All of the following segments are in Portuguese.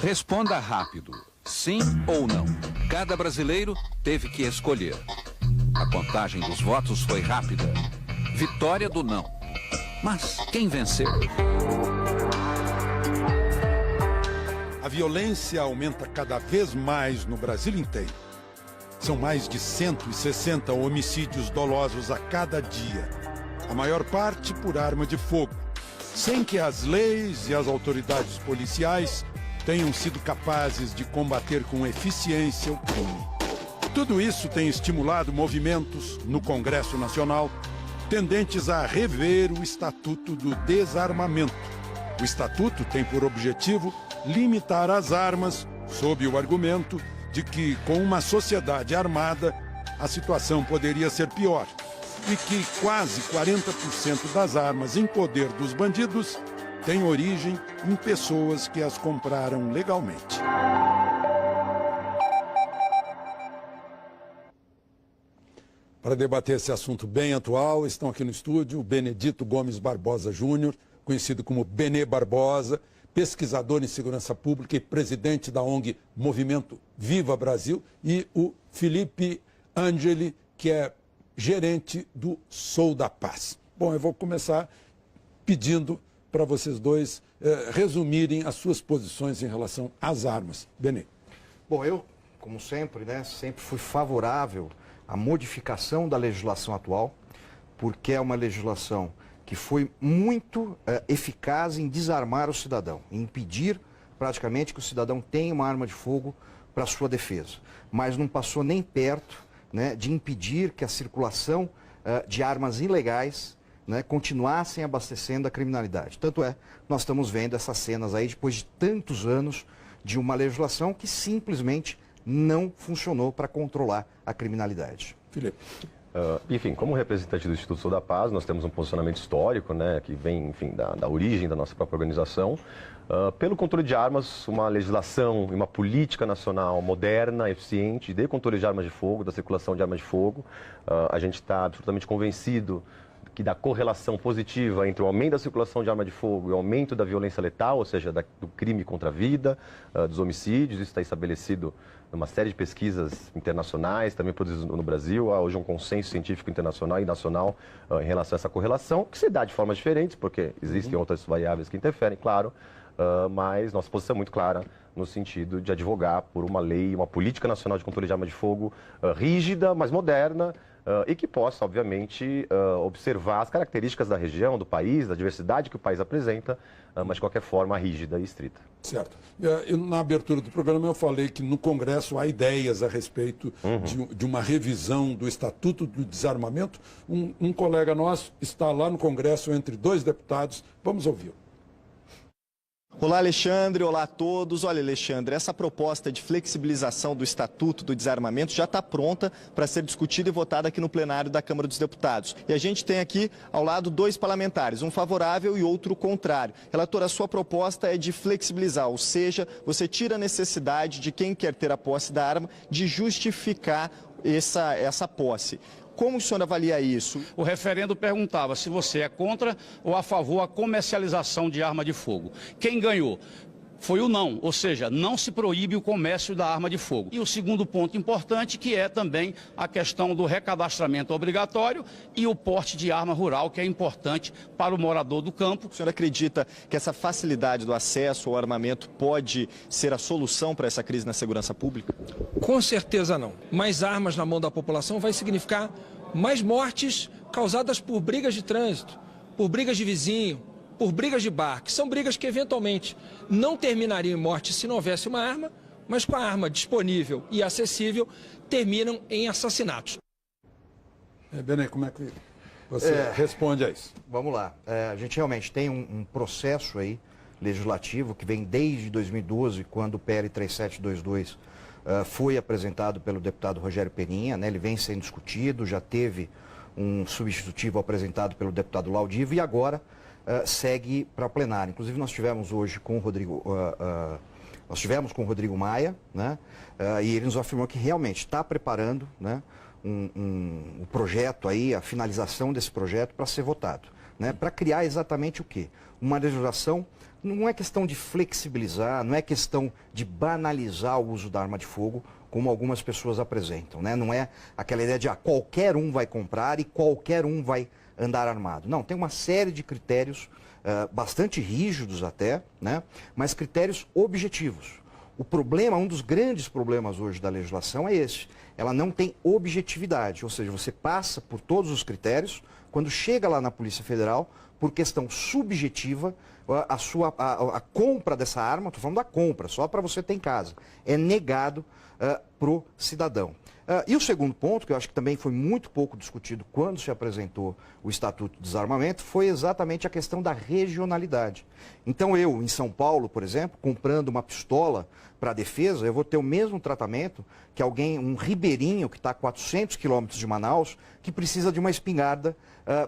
Responda rápido, sim ou não. Cada brasileiro teve que escolher. A contagem dos votos foi rápida. Vitória do não. Mas quem venceu? A violência aumenta cada vez mais no Brasil inteiro. São mais de 160 homicídios dolosos a cada dia. A maior parte por arma de fogo, sem que as leis e as autoridades policiais tenham sido capazes de combater com eficiência o crime. Tudo isso tem estimulado movimentos no Congresso Nacional tendentes a rever o Estatuto do Desarmamento. O Estatuto tem por objetivo limitar as armas, sob o argumento de que, com uma sociedade armada, a situação poderia ser pior e que quase 40% das armas em poder dos bandidos têm origem em pessoas que as compraram legalmente. Para debater esse assunto bem atual, estão aqui no estúdio o Benedito Gomes Barbosa Júnior, conhecido como Benê Barbosa, pesquisador em segurança pública e presidente da ONG Movimento Viva Brasil, e o Felipe Angeli, que é gerente do Sou da Paz. Bom, eu vou começar pedindo para vocês dois resumirem as suas posições em relação às armas. Benê. Bom, eu, como sempre, sempre fui favorável à modificação da legislação atual, porque é uma legislação que foi muito eficaz em desarmar o cidadão, em impedir praticamente que o cidadão tenha uma arma de fogo para sua defesa. Mas não passou nem perto de impedir que a circulação de armas ilegais continuassem abastecendo a criminalidade. Tanto é, nós estamos vendo essas cenas aí depois de tantos anos de uma legislação que simplesmente não funcionou para controlar a criminalidade. Felipe. Enfim, como representante do Instituto Sou da Paz, nós temos um posicionamento histórico, que vem, enfim, da origem da nossa própria organização. Pelo controle de armas, uma legislação e uma política nacional moderna, eficiente, de controle de armas de fogo, da circulação de armas de fogo. A gente está absolutamente convencido que da correlação positiva entre o aumento da circulação de arma de fogo e o aumento da violência letal, ou seja, do crime contra a vida, dos homicídios. Isso está estabelecido numa série de pesquisas internacionais, também produzidas no Brasil. Há hoje um consenso científico internacional e nacional em relação a essa correlação, que se dá de formas diferentes, porque existem outras variáveis que interferem, claro, mas nossa posição é muito clara no sentido de advogar por uma lei, uma política nacional de controle de arma de fogo rígida, mas moderna, e que possa, obviamente, observar as características da região, do país, da diversidade que o país apresenta, mas de qualquer forma rígida e estrita. Certo. Na abertura do programa eu falei que no Congresso há ideias a respeito de uma revisão do Estatuto do Desarmamento. Um colega nosso está lá no Congresso entre dois deputados. Vamos ouvi-lo. Olá, Alexandre. Olá a todos. Olha, Alexandre, essa proposta de flexibilização do Estatuto do Desarmamento já está pronta para ser discutida e votada aqui no plenário da Câmara dos Deputados. E a gente tem aqui ao lado dois parlamentares, um favorável e outro contrário. Relator, a sua proposta é de flexibilizar, ou seja, você tira a necessidade de quem quer ter a posse da arma de justificar essa posse. Como o senhor avalia isso? O referendo perguntava se você é contra ou a favor da comercialização de arma de fogo. Quem ganhou? Foi o não, ou seja, não se proíbe o comércio da arma de fogo. E o segundo ponto importante, que é também a questão do recadastramento obrigatório e o porte de arma rural, que é importante para o morador do campo. O senhor acredita que essa facilidade do acesso ao armamento pode ser a solução para essa crise na segurança pública? Com certeza não. Mais armas na mão da população vai significar mais mortes causadas por brigas de trânsito, por brigas de vizinho, por brigas de bar, que são brigas que eventualmente não terminariam em morte se não houvesse uma arma, mas com a arma disponível e acessível, terminam em assassinatos. Benê, como é que você responde a isso? Vamos lá. A gente realmente tem um processo aí legislativo que vem desde 2012, quando o PL 3722 foi apresentado pelo deputado Rogério Peninha, ele vem sendo discutido, já teve um substitutivo apresentado pelo deputado Laudivo e agora segue para plenário. Inclusive nós tivemos hoje com o Rodrigo, Maia, e ele nos afirmou que realmente está preparando um projeto aí, a finalização desse projeto para ser votado. né, para criar exatamente o quê? Uma legislação, não é questão de flexibilizar, não é questão de banalizar o uso da arma de fogo, como algumas pessoas apresentam, né? Não é aquela ideia de qualquer um vai comprar e qualquer um vai andar armado. Não, tem uma série de critérios bastante rígidos até, né? Mas critérios objetivos. O problema, um dos grandes problemas hoje da legislação é esse. Ela não tem objetividade, ou seja, você passa por todos os critérios, quando chega lá na Polícia Federal, por questão subjetiva, a compra dessa arma, estou falando da compra, só para você ter em casa, é negado para o cidadão. E o segundo ponto, que eu acho que também foi muito pouco discutido quando se apresentou o Estatuto de Desarmamento, foi exatamente a questão da regionalidade. Então eu, em São Paulo, por exemplo, comprando uma pistola para a defesa, eu vou ter o mesmo tratamento que alguém, um ribeirinho que está a 400 quilômetros de Manaus, que precisa de uma espingarda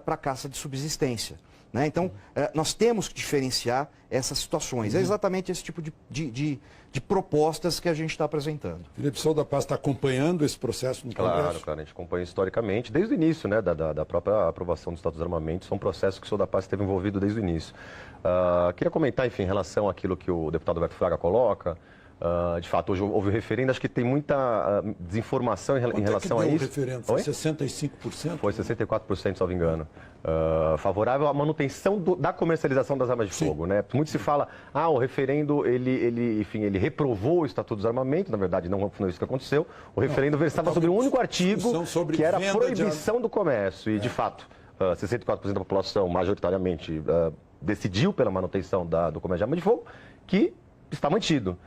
para caça de subsistência. Né? Então, nós temos que diferenciar essas situações. É exatamente esse tipo de propostas que a gente está apresentando. Felipe Souza da Paz está acompanhando esse processo no Congresso? Claro, a gente acompanha historicamente, desde o início, né, da própria aprovação do Estatuto do Desarmamento, são processos que o Souza da Paz esteve envolvido desde o início. Queria comentar, enfim, em relação àquilo que o deputado Alberto Fraga coloca. De fato, hoje houve o referendo, acho que tem muita desinformação em relação a isso. O referendo? Foi 65%? Foi 64%, salvo engano. Favorável à manutenção da comercialização das armas de fogo, né? Muito se fala, o referendo, ele reprovou o Estatuto do Desarmamento, na verdade não foi isso que aconteceu. O referendo versava sobre um único artigo, que era a proibição do comércio. E, de fato, 64% da população, majoritariamente, decidiu pela manutenção do comércio de armas de fogo, que está mantido.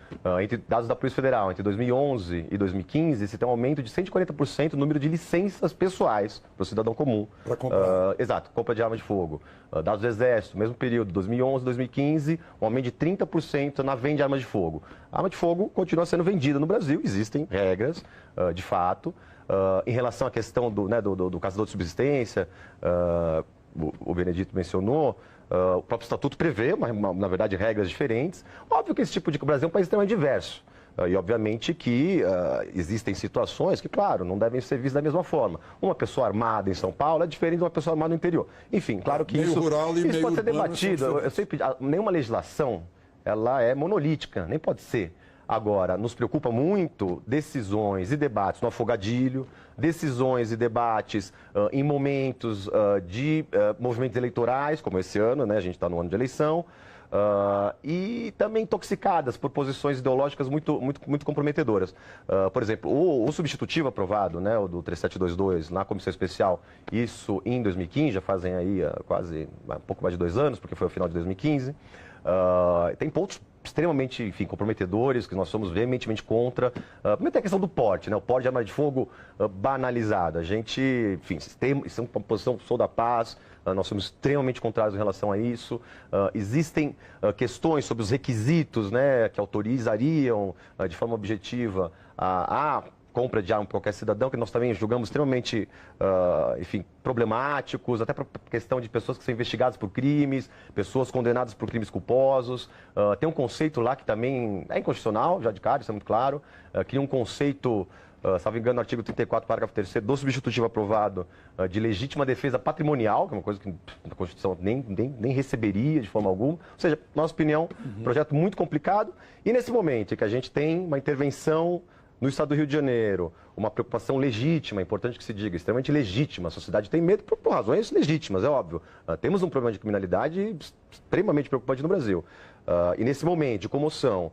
Entre dados da Polícia Federal, entre 2011 e 2015, se tem um aumento de 140% no número de licenças pessoais para o cidadão comum. Para comprar. Exato, compra de arma de fogo. Dados do Exército, mesmo período, 2011 e 2015, um aumento de 30% na venda de armas de fogo. A arma de fogo continua sendo vendida no Brasil, existem regras, de fato. Em relação à questão do caçador de subsistência, o Benedito mencionou, o próprio Estatuto prevê, na verdade, regras diferentes. Óbvio que esse tipo de... O Brasil é um país extremamente diverso. E, obviamente, que existem situações que, claro, não devem ser vistas da mesma forma. Uma pessoa armada em São Paulo é diferente de uma pessoa armada no interior. Enfim, claro que meio rural e isso meio pode ser urbano debatido. Eu sempre, nenhuma legislação ela é monolítica, nem pode ser. Agora, nos preocupa muito decisões e debates no afogadilho, decisões e debates em momentos de movimentos eleitorais, como esse ano, né? A gente está no ano de eleição, e também intoxicadas por posições ideológicas muito comprometedoras. Por exemplo, o substitutivo aprovado, né, o do 3722, na Comissão Especial, isso em 2015, já fazem aí quase um pouco mais de 2 anos, porque foi o final de 2015, tem pontos extremamente, enfim, comprometedores, que nós somos veementemente contra. Primeiro tem a questão do porte, né? O porte de arma de fogo banalizado. A gente, enfim, isso é uma posição, sou da paz, nós somos extremamente contrários em relação a isso. Existem questões sobre os requisitos, né, que autorizariam de forma objetiva a compra de arma para qualquer cidadão, que nós também julgamos extremamente, enfim, problemáticos, até para questão de pessoas que são investigadas por crimes, pessoas condenadas por crimes culposos. Tem um conceito lá que também é inconstitucional, já de cara, isso é muito claro. Cria um conceito, salvo engano, no artigo 34, parágrafo 3º, do substitutivo aprovado, de legítima defesa patrimonial, que é uma coisa que a Constituição nem receberia de forma alguma. Ou seja, nossa opinião, projeto muito complicado. E nesse momento em que a gente tem uma intervenção no estado do Rio de Janeiro, uma preocupação legítima, importante que se diga, extremamente legítima. A sociedade tem medo por razões legítimas, é óbvio. Temos um problema de criminalidade extremamente preocupante no Brasil. E nesse momento de comoção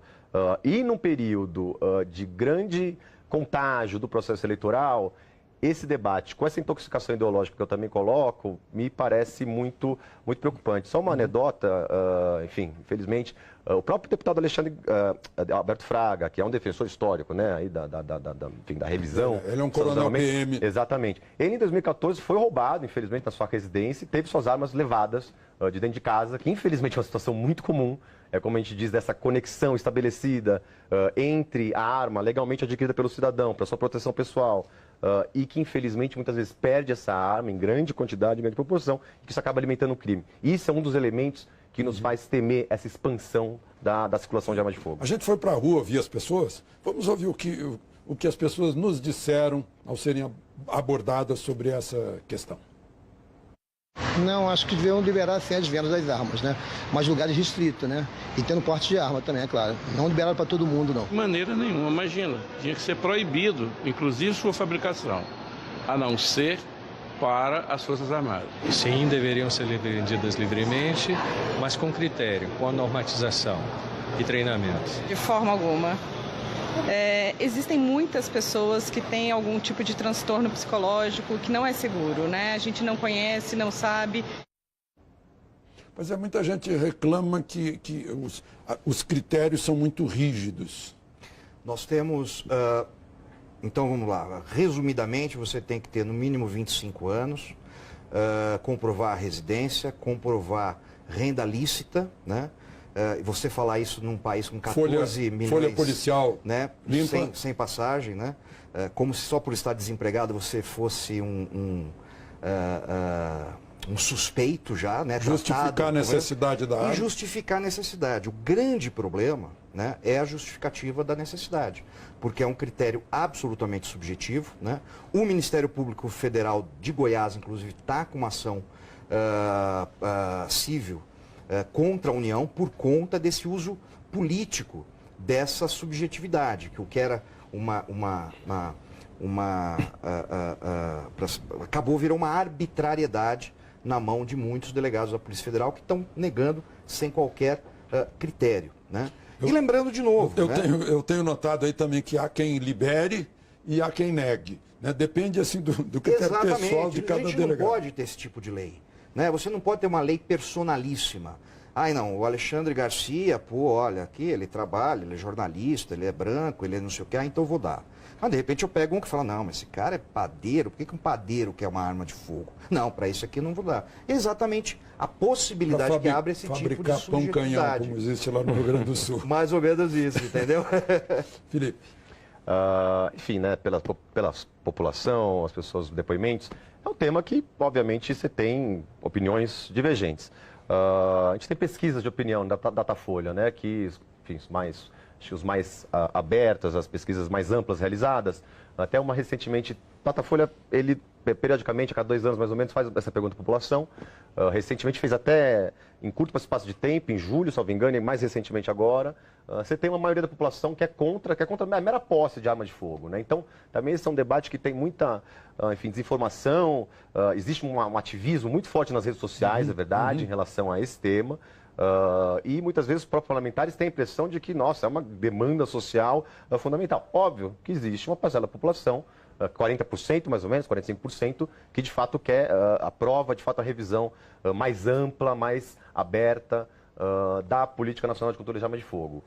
e num período de grande contágio do processo eleitoral, esse debate, com essa intoxicação ideológica que eu também coloco, me parece muito preocupante. Só uma anedota, enfim, infelizmente, o próprio deputado Alberto Fraga, que é um defensor histórico, né, aí da revisão... Ele é um coronel PM. Exatamente. Ele, em 2014, foi roubado, infelizmente, na sua residência e teve suas armas levadas de dentro de casa, que, infelizmente, é uma situação muito comum. É como a gente diz, dessa conexão estabelecida entre a arma legalmente adquirida pelo cidadão para sua proteção pessoal e que, infelizmente, muitas vezes perde essa arma em grande quantidade, em grande proporção, e que isso acaba alimentando o crime. Isso é um dos elementos que nos faz temer essa expansão da circulação de armas de fogo. A gente foi para a rua ouvir as pessoas. Vamos ouvir o que as pessoas nos disseram ao serem abordadas sobre essa questão. Não, acho que deviam liberar sim as vendas das armas, né? Mas lugares restritos, né? E tendo porte de arma também, é claro. Não liberado para todo mundo, não. De maneira nenhuma, imagina. Tinha que ser proibido, inclusive sua fabricação, a não ser para as Forças Armadas. Sim, deveriam ser vendidas livremente, mas com critério, com a normatização e treinamento. De forma alguma. Existem muitas pessoas que têm algum tipo de transtorno psicológico que não é seguro, né? A gente não conhece, não sabe. Mas muita gente reclama que os critérios são muito rígidos. Nós temos, então vamos lá, resumidamente você tem que ter no mínimo 25 anos, comprovar a residência, comprovar renda lícita, né? Você falar isso num país com 14 milhões... Folha policial, né? Sem passagem, né? Como se só por estar desempregado você fosse um suspeito já, né? Justificar a necessidade da arma. E justificar a necessidade. O grande problema, né, é a justificativa da necessidade, porque é um critério absolutamente subjetivo, né? O Ministério Público Federal de Goiás, inclusive, está com uma ação civil contra a União por conta desse uso político dessa subjetividade, que o que era acabou virando uma arbitrariedade na mão de muitos delegados da Polícia Federal que estão negando sem qualquer critério, né? E lembrando de novo... Eu tenho notado aí também que há quem libere e há quem negue, né? Depende assim do critério pessoal de cada delegado. A gente não pode ter esse tipo de lei, né? Você não pode ter uma lei personalíssima. Ai não, o Alexandre Garcia, pô, olha, aqui ele trabalha, ele é jornalista, ele é branco, ele é não sei o que, então eu vou dar. Mas de repente eu pego um que fala, não, mas esse cara é padeiro, por que um padeiro quer uma arma de fogo? Não, para isso aqui eu não vou dar. Exatamente a possibilidade que abre esse tipo de subjetividade. Pão canhão, como existe lá no Rio Grande do Sul. Mais ou menos isso, entendeu? Felipe. Enfim, né, pela população, as pessoas, depoimentos, é um tema que, obviamente, você tem opiniões divergentes. A gente tem pesquisas de opinião da Datafolha, né, que, enfim, os mais abertas, as pesquisas mais amplas realizadas. Até uma recentemente, Datafolha, ele periodicamente, a cada 2 anos mais ou menos, faz essa pergunta à população. Recentemente fez até em curto espaço de tempo, em julho, se não me engano, e mais recentemente agora. Você tem uma maioria da população que é contra a mera posse de arma de fogo, né? Então, também esse é um debate que tem muita, enfim, desinformação. Existe um ativismo muito forte nas redes sociais, é verdade, em relação a esse tema. E muitas vezes os próprios parlamentares têm a impressão de que, nossa, é uma demanda social fundamental. Óbvio que existe uma parcela da população, 40% mais ou menos, 45%, que de fato quer aprova de fato a revisão mais ampla, mais aberta da Política Nacional de Controle de Arma de Fogo.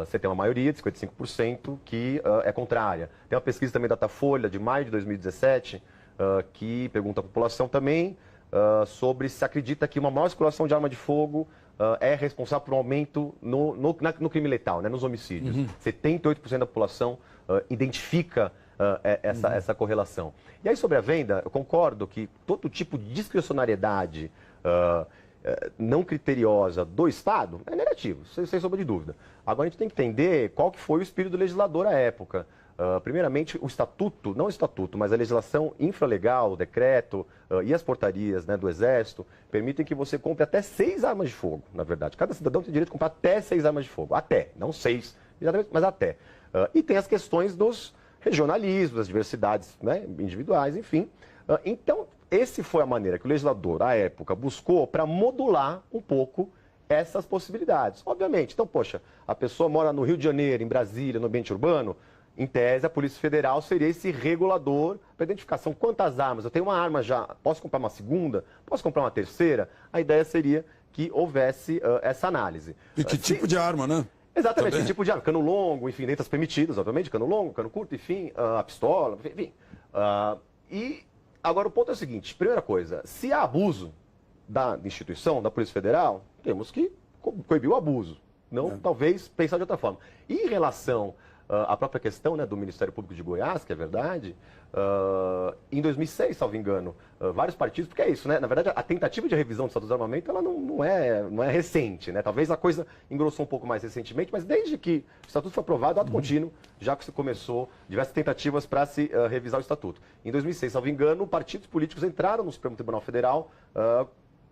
Você tem uma maioria de 55% que é contrária. Tem uma pesquisa também da Datafolha de maio de 2017 que pergunta à população também sobre se acredita que uma maior circulação de arma de fogo é responsável por um aumento no crime letal, né, nos homicídios. 78% da população identifica essa correlação. E aí, sobre a venda, eu concordo que todo tipo de discricionariedade não criteriosa do Estado é negativo, sem sombra de dúvida. Agora, a gente tem que entender qual que foi o espírito do legislador à época. Primeiramente, o estatuto, não o estatuto, mas a legislação infralegal, o decreto e as portarias, né, do Exército permitem que você compre até 6 armas de fogo, na verdade. Cada cidadão tem direito de comprar até 6 armas de fogo. Até, não 6, exatamente, mas até. E tem as questões dos regionalismos, das diversidades, né, individuais, enfim. Então, essa foi a maneira que o legislador, à época, buscou para modular um pouco essas possibilidades. Obviamente, então, poxa, a pessoa mora no Rio de Janeiro, em Brasília, no ambiente urbano, em tese, a Polícia Federal seria esse regulador para identificação. Quantas armas? Eu tenho uma arma já, posso comprar uma segunda? Posso comprar uma terceira? A ideia seria que houvesse essa análise. E que tipo de arma, né? Exatamente, que tipo de arma. Cano longo, enfim, dentre as permitidas, obviamente, cano longo, cano curto, enfim, a pistola, enfim. E agora o ponto é o seguinte, primeira coisa, se há abuso da instituição, da Polícia Federal, temos que coibir o abuso. Não, talvez, pensar de outra forma. E em relação a própria questão, né, do Ministério Público de Goiás, que é verdade, em 2006, salvo engano, vários partidos, porque é isso, né? Na verdade, a tentativa de revisão do Estatuto do Desarmamento, ela não é recente, né? Talvez a coisa engrossou um pouco mais recentemente, mas desde que o Estatuto foi aprovado, ato contínuo, já que se começou diversas tentativas para se revisar o Estatuto. Em 2006, salvo engano, partidos políticos entraram no Supremo Tribunal Federal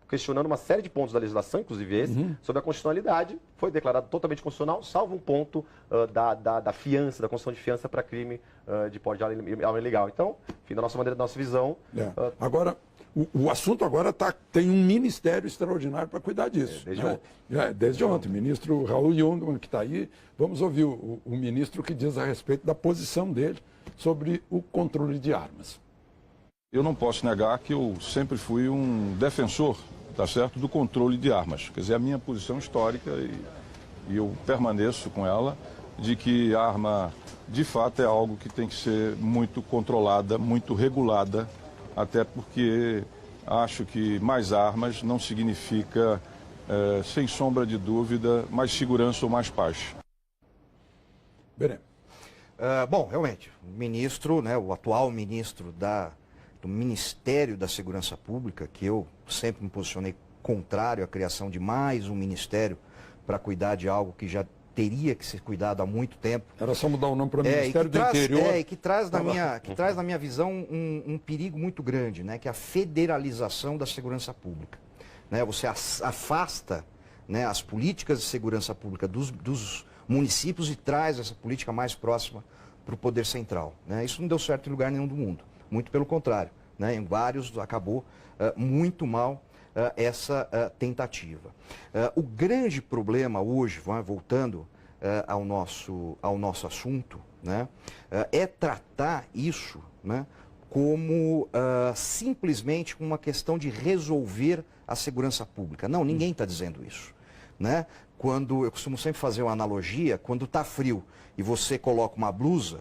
questionando uma série de pontos da legislação, inclusive esse, sobre a constitucionalidade. Foi declarado totalmente constitucional, salvo um ponto da fiança, da concessão de fiança para crime de porte de arma ilegal. Então, enfim, da nossa maneira, da nossa visão... Agora, o assunto agora tem um ministério extraordinário para cuidar disso. Desde né? ontem. Desde ontem. O ministro Raul Jungmann, que está aí, vamos ouvir o ministro que diz a respeito da posição dele sobre o controle de armas. Eu não posso negar que eu sempre fui um defensor, tá certo, do controle de armas. Quer dizer, a minha posição histórica, e eu permaneço com ela, de que a arma, de fato, é algo que tem que ser muito controlada, muito regulada, até porque acho que mais armas não significa, sem sombra de dúvida, mais segurança ou mais paz. Berê. Bom, realmente, o ministro, né, o atual ministro do Ministério da Segurança Pública, que eu sempre me posicionei contrário à criação de mais um ministério para cuidar de algo que já teria que ser cuidado há muito tempo. Era só mudar o nome para o Ministério do Interior. E que traz na minha visão um perigo muito grande, né, que é a federalização da segurança pública. Né, você afasta, né, as políticas de segurança pública dos municípios e traz essa política mais próxima para o poder central. Né? Isso não deu certo em lugar nenhum do mundo. Muito pelo contrário. Né? Em vários acabou muito mal essa tentativa. O grande problema hoje, voltando ao nosso assunto, né, é tratar isso, né, como simplesmente uma questão de resolver a segurança pública. Não, ninguém está dizendo isso. Né? Eu costumo sempre fazer uma analogia, quando está frio e você coloca uma blusa,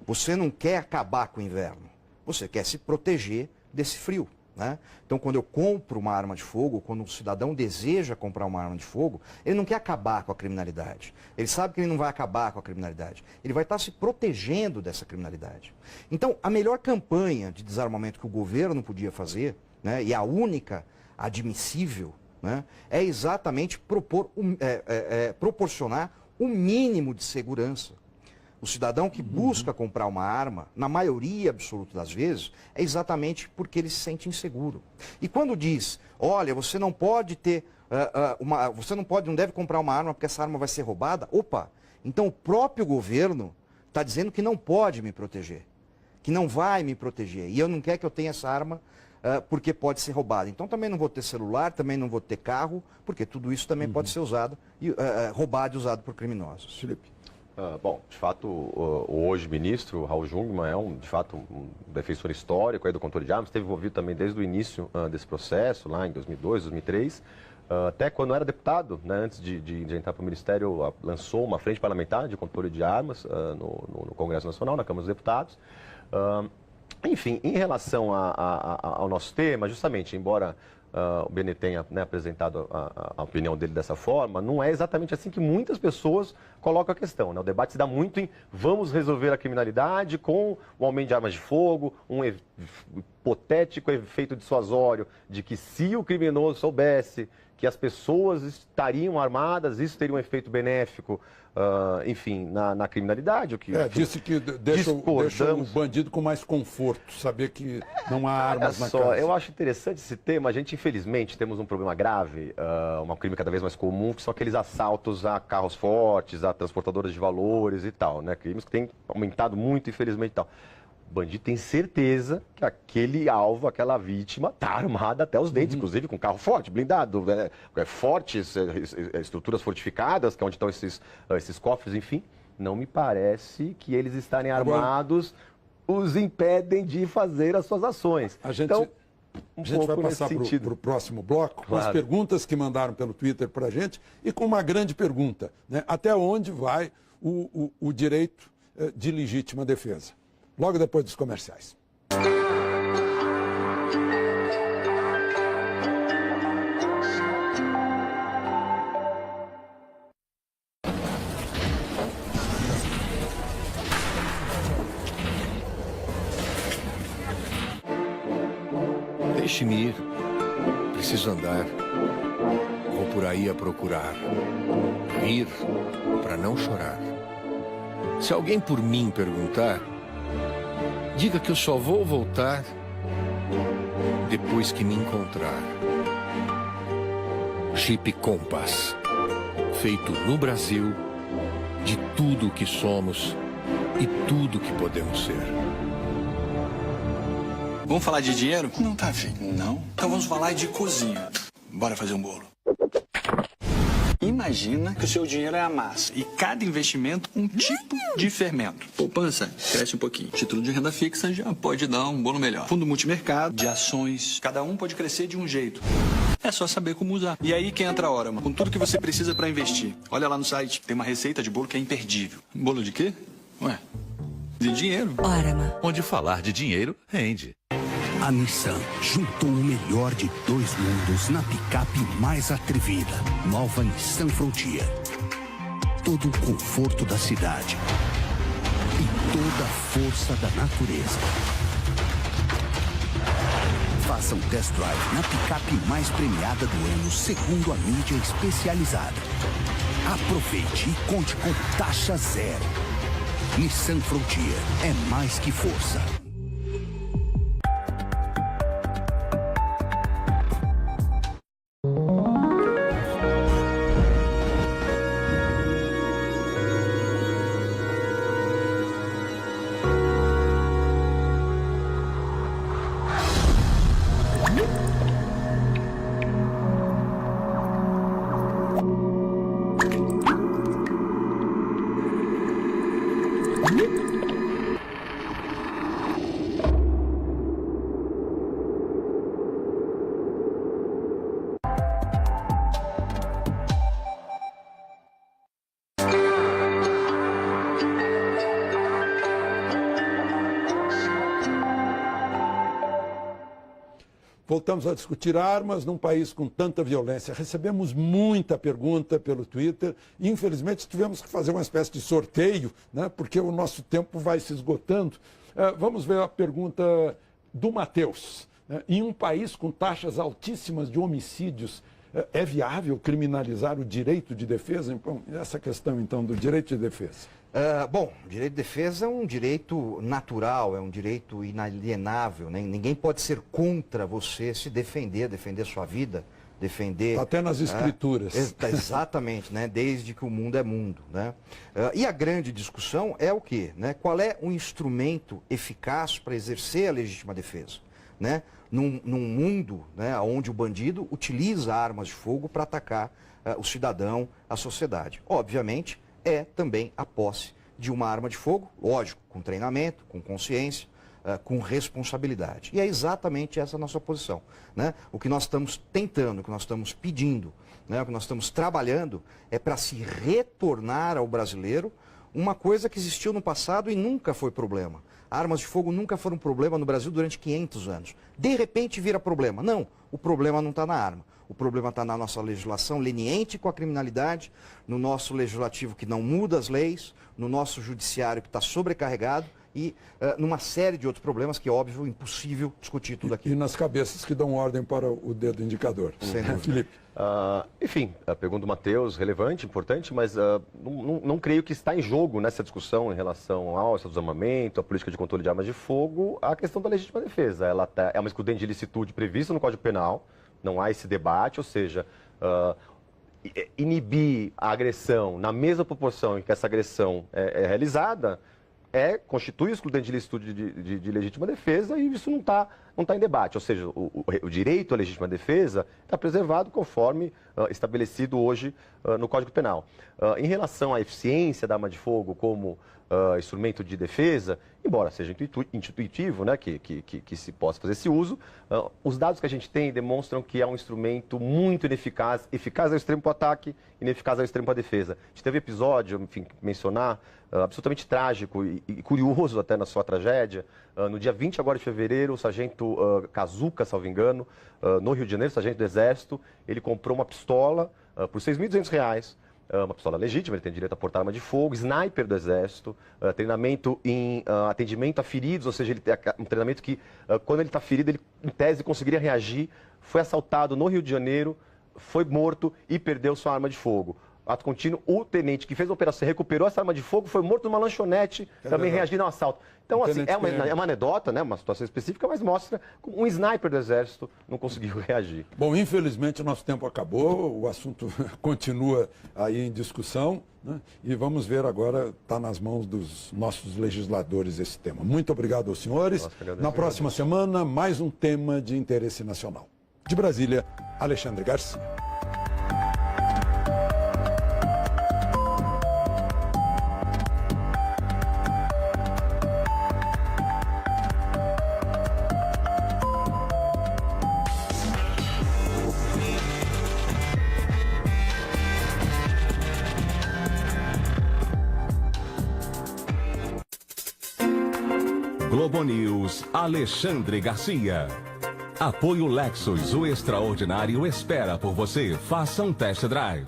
você não quer acabar com o inverno, você quer se proteger desse frio. Né? Então, quando eu compro uma arma de fogo, quando um cidadão deseja comprar uma arma de fogo, ele não quer acabar com a criminalidade. Ele sabe que ele não vai acabar com a criminalidade. Ele vai estar se protegendo dessa criminalidade. Então, a melhor campanha de desarmamento que o governo podia fazer, né, e a única admissível, né, é exatamente proporcionar o mínimo de segurança. O cidadão que busca comprar uma arma, na maioria absoluta das vezes, é exatamente porque ele se sente inseguro. E quando diz, olha, você não pode ter, não deve comprar uma arma porque essa arma vai ser roubada, opa, então o próprio governo está dizendo que não pode me proteger, que não vai me proteger, e eu não quero que eu tenha essa arma porque pode ser roubada. Então também não vou ter celular, também não vou ter carro, porque tudo isso também pode ser usado, roubado e usado por criminosos. Felipe. Bom, de fato, o hoje ministro, Raul Jungmann, é de fato um defensor histórico aí do controle de armas, esteve envolvido também desde o início desse processo, lá em 2002, 2003, até quando era deputado, né, antes de entrar para o Ministério, lançou uma frente parlamentar de controle de armas no Congresso Nacional, na Câmara dos Deputados. Enfim, em relação ao nosso tema, justamente, embora o Benê tenha, né, apresentado a opinião dele dessa forma, não é exatamente assim que muitas pessoas colocam a questão. Né? O debate se dá muito em vamos resolver a criminalidade com o aumento de armas de fogo, um hipotético efeito dissuasório de que se o criminoso soubesse que as pessoas estariam armadas, isso teria um efeito benéfico, enfim, na criminalidade. Disse que deixa o bandido com mais conforto, saber que não há armas na casa. Eu acho interessante esse tema. A gente, infelizmente, temos um problema grave, um crime cada vez mais comum, que são aqueles assaltos a carros fortes, a transportadoras de valores e tal, né? Crimes que têm aumentado muito, infelizmente, e tal. O bandido tem certeza que aquele alvo, aquela vítima, está armada até os dentes, inclusive com carro forte, blindado, fortes, estruturas fortificadas, que é onde estão esses cofres, enfim. Não me parece que eles estarem armados os impedem de fazer as suas ações. A gente vai passar para o próximo bloco, com as perguntas que mandaram pelo Twitter para a gente, e com uma grande pergunta, né? Até onde vai o direito de legítima defesa? Logo depois dos comerciais. Deixe-me ir. Preciso andar. Vou por aí a procurar. Rir para não chorar. Se alguém por mim perguntar, diga que eu só vou voltar depois que me encontrar. Jeep Compass. Feito no Brasil, de tudo o que somos e tudo o que podemos ser. Vamos falar de dinheiro? Não tá afim, não? Então vamos falar de cozinha. Bora fazer um bolo. Imagina que o seu dinheiro é a massa e cada investimento um tipo de fermento. Poupança, cresce um pouquinho. Título de renda fixa já pode dar um bolo melhor. Fundo multimercado, de ações, cada um pode crescer de um jeito. É só saber como usar. E aí que entra a Orama, com tudo que você precisa para investir. Olha lá no site, tem uma receita de bolo que é imperdível. Bolo de quê? Ué, de dinheiro. Orama. Onde falar de dinheiro rende. A Nissan juntou o melhor de dois mundos na picape mais atrevida. Nova Nissan Frontier. Todo o conforto da cidade e toda a força da natureza. Faça um test drive na picape mais premiada do ano, segundo a mídia especializada. Aproveite e conte com taxa zero. Nissan Frontier é mais que força. Voltamos a discutir armas num país com tanta violência. Recebemos muita pergunta pelo Twitter. Infelizmente, tivemos que fazer uma espécie de sorteio, né, porque o nosso tempo vai se esgotando. Vamos ver a pergunta do Matheus. Em um país com taxas altíssimas de homicídios, é viável criminalizar o direito de defesa? Então, essa questão, então, do direito de defesa. Bom, o direito de defesa é um direito natural, é um direito inalienável, né? Ninguém pode ser contra você se defender, defender sua vida, defender... Até nas escrituras. Exatamente, né? Desde que o mundo é mundo, né? E a grande discussão é o quê? Né? Qual é o instrumento eficaz para exercer a legítima defesa? Né? Num mundo, né, onde o bandido utiliza armas de fogo para atacar o cidadão, a sociedade. Obviamente, é também a posse de uma arma de fogo, lógico, com treinamento, com consciência, com responsabilidade. E é exatamente essa a nossa posição, né? O que nós estamos tentando, o que nós estamos pedindo, né, o que nós estamos trabalhando é para se retornar ao brasileiro uma coisa que existiu no passado e nunca foi problema. Armas de fogo nunca foram problema no Brasil durante 500 anos. De repente vira problema. Não, o problema não está na arma. O problema está na nossa legislação leniente com a criminalidade, no nosso legislativo que não muda as leis, no nosso judiciário que está sobrecarregado e numa série de outros problemas que, óbvio, é impossível discutir tudo aqui. E nas cabeças que dão ordem para o dedo indicador. Felipe. Enfim, a pergunta do Matheus, relevante, importante, mas não creio que está em jogo nessa discussão em relação ao desarmamento, à política de controle de armas de fogo, a questão da legítima defesa. Ela é uma excludente de ilicitude prevista no Código Penal, não há esse debate, ou seja, inibir a agressão na mesma proporção em que essa agressão é realizada, constitui o excludente de ilicitude de legítima defesa e isso não está em debate. Ou seja, o direito à legítima defesa está preservado conforme estabelecido hoje no Código Penal. Em relação à eficiência da arma de fogo como instrumento de defesa, embora seja intuitivo, né, que se possa fazer esse uso, os dados que a gente tem demonstram que é um instrumento muito ineficaz, eficaz ao extremo para o ataque, ineficaz ao extremo para a defesa. A gente teve episódio, enfim, mencionar, absolutamente trágico e curioso até na sua tragédia. No dia 20 agora de fevereiro, o sargento Kazuka, salvo engano, no Rio de Janeiro, sargento do Exército, ele comprou uma pistola por R$ 6.200, uma pistola legítima, ele tem direito a portar arma de fogo, sniper do Exército, treinamento em atendimento a feridos, ou seja, ele tem um treinamento que, quando ele está ferido, ele, em tese, conseguiria reagir. Foi assaltado no Rio de Janeiro, foi morto e perdeu sua arma de fogo. Ato contínuo, o tenente que fez a operação recuperou essa arma de fogo, foi morto numa lanchonete, também reagindo ao assalto. Então, assim, é uma anedota, né, uma situação específica, mas mostra que um sniper do Exército não conseguiu reagir. Bom, infelizmente o nosso tempo acabou, o assunto continua aí em discussão, né? E vamos ver agora, está nas mãos dos nossos legisladores esse tema. Muito obrigado aos senhores. Na próxima semana, mais um tema de interesse nacional. De Brasília, Alexandre Garcia. Globo News, Alexandre Garcia. Apoio Lexus, o extraordinário espera por você. Faça um test drive.